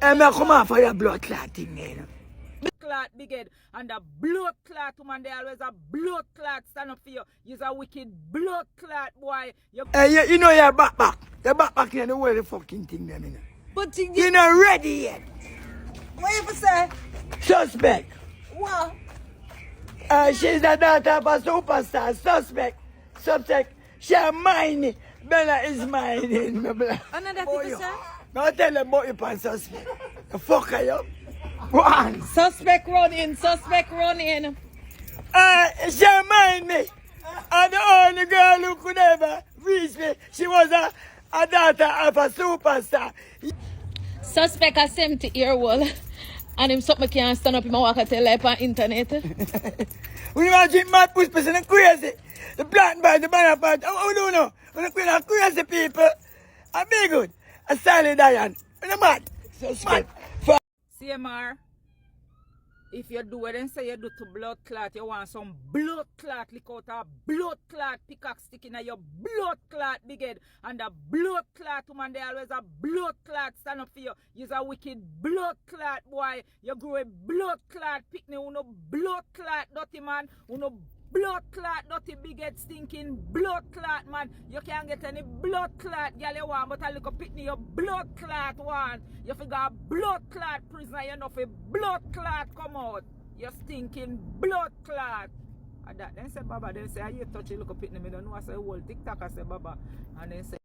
And I come out for your blood clot thing, you know. Clot big head and a blood clot woman, they always a blood clot stand up for you. You're a wicked blood clot boy. Hey, you know your back. Your back in the way the fucking thing them, you know. But You're not ready yet. what you say? Suspect. What? She's the daughter of a superstar. Suspect. She mine. Bella is mine. Another people say? Now tell them about your suspect. The fuck are you? One. Suspect run in. She mind me. And the only girl who could ever reach me, she was a daughter of a superstar. Suspect a 70-year-old. And him something can't stand up in my walk and tell life on internet. We want to drink mad push person and crazy. The black band, the banana band. Oh, no, no. When I crazy people, I be good. A silent Diane. When I'm mad. Suspect. CMR, if you do what they say you do to blood clot, you want some blood clot, lick out a blood clot, pickaxe sticking at your blood clot big head, and a blood clot woman, they always a blood clot stand up for you. You're a wicked blood clot boy. You grow a blood clot picnic, uno blood clot dirty man, uno blood clot dirty big head stinking blood clot man. You can't get any blood clot girl you want, but a little picnic your blood clot one. You figure a blood clot prisoner, you know for blood clot come out. You stinking blood clot. And that then say Baba, then say you touch a little picnic, me don't know I say whole TikTok I say Baba. And then say